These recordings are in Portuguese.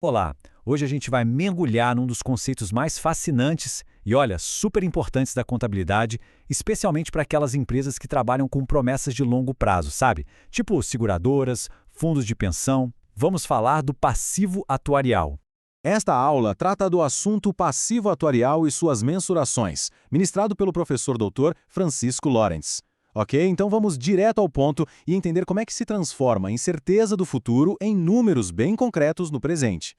Olá, hoje a gente vai mergulhar num dos conceitos mais fascinantes e, olha, super importantes da contabilidade, especialmente para aquelas empresas que trabalham com promessas de longo prazo, sabe? Tipo seguradoras, fundos de pensão. Vamos falar do passivo atuarial. Esta aula trata do assunto passivo atuarial e suas mensurações, ministrado pelo professor Dr. Francisco Lorentz. Ok? Então vamos direto ao ponto e entender como é que se transforma a incerteza do futuro em números bem concretos no presente.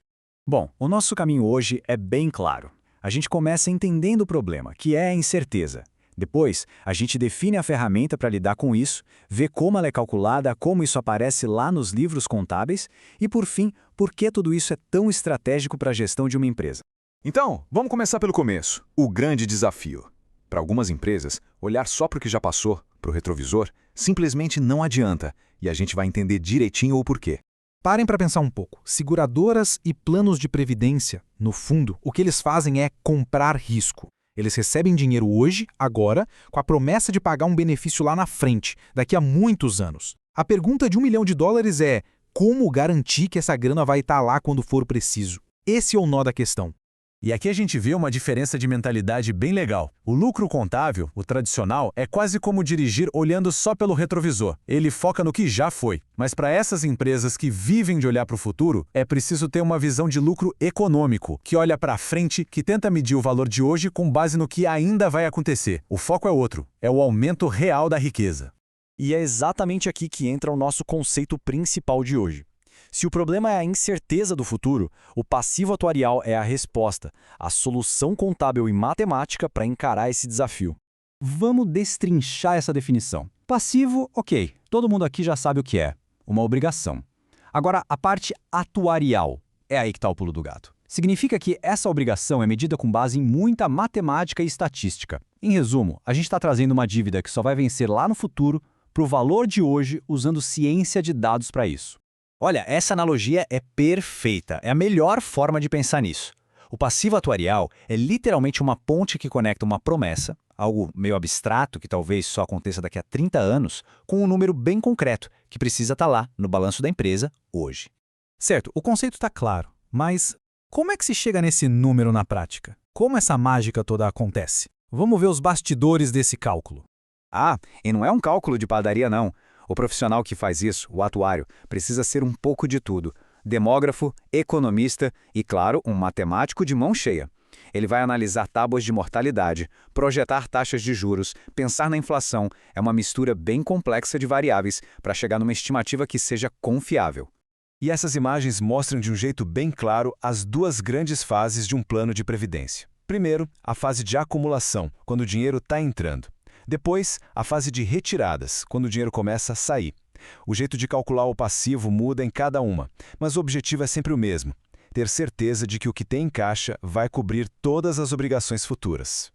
Bom, o nosso caminho hoje é bem claro. A gente começa entendendo o problema, que é a incerteza. Depois, a gente define a ferramenta para lidar com isso, vê como ela é calculada, como isso aparece lá nos livros contábeis e, por fim, por que tudo isso é tão estratégico para a gestão de uma empresa. Então, vamos começar pelo começo. O grande desafio. Para algumas empresas, olhar só para o que já passou, para o retrovisor, simplesmente não adianta, e a gente vai entender direitinho o porquê. Parem para pensar um pouco. Seguradoras e planos de previdência, no fundo, o que eles fazem é comprar risco. Eles recebem dinheiro hoje, agora, com a promessa de pagar um benefício lá na frente, daqui a muitos anos. A pergunta de $1 milhão é: como garantir que essa grana vai estar lá quando for preciso? Esse é o nó da questão. E aqui a gente vê uma diferença de mentalidade bem legal. O lucro contábil, o tradicional, é quase como dirigir olhando só pelo retrovisor. Ele foca no que já foi. Mas para essas empresas que vivem de olhar para o futuro, é preciso ter uma visão de lucro econômico, que olha para frente, que tenta medir o valor de hoje com base no que ainda vai acontecer. O foco é outro, é o aumento real da riqueza. E é exatamente aqui que entra o nosso conceito principal de hoje. Se o problema é a incerteza do futuro, o passivo atuarial é a resposta, a solução contábil e matemática para encarar esse desafio. Vamos destrinchar essa definição. Passivo, ok, todo mundo aqui já sabe o que é, uma obrigação. Agora, a parte atuarial, é aí que está o pulo do gato. Significa que essa obrigação é medida com base em muita matemática e estatística. Em resumo, a gente está trazendo uma dívida que só vai vencer lá no futuro para o valor de hoje usando ciência de dados para isso. Olha, essa analogia é perfeita, é a melhor forma de pensar nisso. O passivo atuarial é literalmente uma ponte que conecta uma promessa, algo meio abstrato que talvez só aconteça daqui a 30 anos, com um número bem concreto que precisa estar lá no balanço da empresa hoje. Certo, o conceito está claro, mas como é que se chega nesse número na prática? Como essa mágica toda acontece? Vamos ver os bastidores desse cálculo. E não é um cálculo de padaria não. O profissional que faz isso, o atuário, precisa ser um pouco de tudo. Demógrafo, economista e, claro, um matemático de mão cheia. Ele vai analisar tábuas de mortalidade, projetar taxas de juros, pensar na inflação. É uma mistura bem complexa de variáveis para chegar numa estimativa que seja confiável. E essas imagens mostram de um jeito bem claro as duas grandes fases de um plano de previdência. Primeiro, a fase de acumulação, quando o dinheiro está entrando. Depois, a fase de retiradas, quando o dinheiro começa a sair. O jeito de calcular o passivo muda em cada uma, mas o objetivo é sempre o mesmo: ter certeza de que o que tem em caixa vai cobrir todas as obrigações futuras.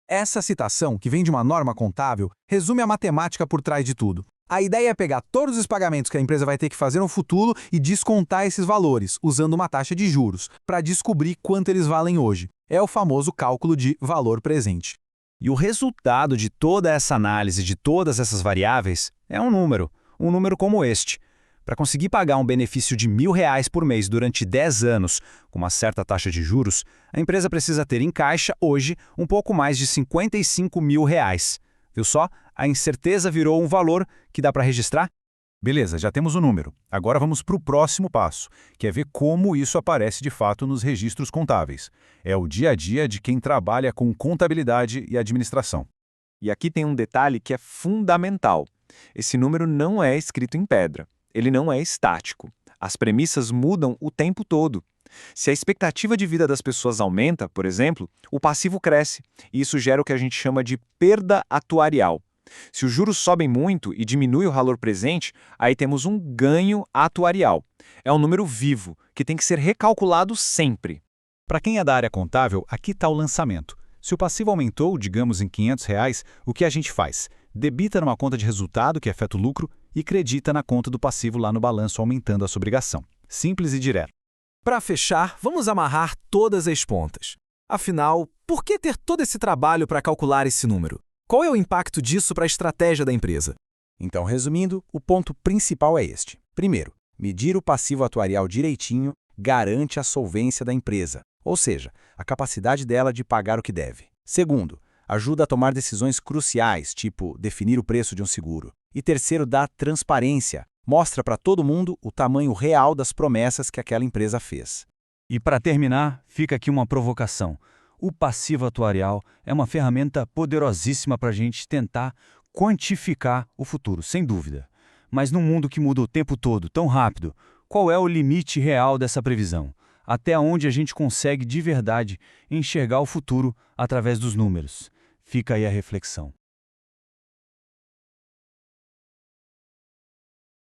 Essa citação, que vem de uma norma contábil, resume a matemática por trás de tudo. A ideia é pegar todos os pagamentos que a empresa vai ter que fazer no futuro e descontar esses valores, usando uma taxa de juros, para descobrir quanto eles valem hoje. É o famoso cálculo de valor presente. E o resultado de toda essa análise de todas essas variáveis é um número como este. Para conseguir pagar um benefício de R$ 1.000 por mês durante 10 anos, com uma certa taxa de juros, a empresa precisa ter em caixa, hoje, um pouco mais de R$ 55 mil. Viu só? A incerteza virou um valor que dá para registrar? Beleza, já temos o número. Agora vamos para o próximo passo, que é ver como isso aparece de fato nos registros contábeis. É o dia a dia de quem trabalha com contabilidade e administração. E aqui tem um detalhe que é fundamental. Esse número não é escrito em pedra. Ele não é estático. As premissas mudam o tempo todo. Se a expectativa de vida das pessoas aumenta, por exemplo, o passivo cresce, e isso gera o que a gente chama de perda atuarial. Se os juros sobem muito e diminui o valor presente, aí temos um ganho atuarial. É um número vivo, que tem que ser recalculado sempre. Para quem é da área contábil, aqui está o lançamento. Se o passivo aumentou, digamos, em R$ 500, o que a gente faz? Debita numa conta de resultado, que afeta o lucro, e credita na conta do passivo lá no balanço, aumentando a sua obrigação. Simples e direto. Para fechar, vamos amarrar todas as pontas. Afinal, por que ter todo esse trabalho para calcular esse número? Qual é o impacto disso para a estratégia da empresa? Então, resumindo, o ponto principal é este. Primeiro, medir o passivo atuarial direitinho, garante a solvência da empresa, ou seja, a capacidade dela de pagar o que deve. Segundo, ajuda a tomar decisões cruciais, tipo definir o preço de um seguro. E terceiro, dá transparência, mostra para todo mundo o tamanho real das promessas que aquela empresa fez. E para terminar, fica aqui uma provocação. O passivo atuarial é uma ferramenta poderosíssima para a gente tentar quantificar o futuro, sem dúvida. Mas num mundo que muda o tempo todo, tão rápido, qual é o limite real dessa previsão? Até onde a gente consegue de verdade enxergar o futuro através dos números? Fica aí a reflexão.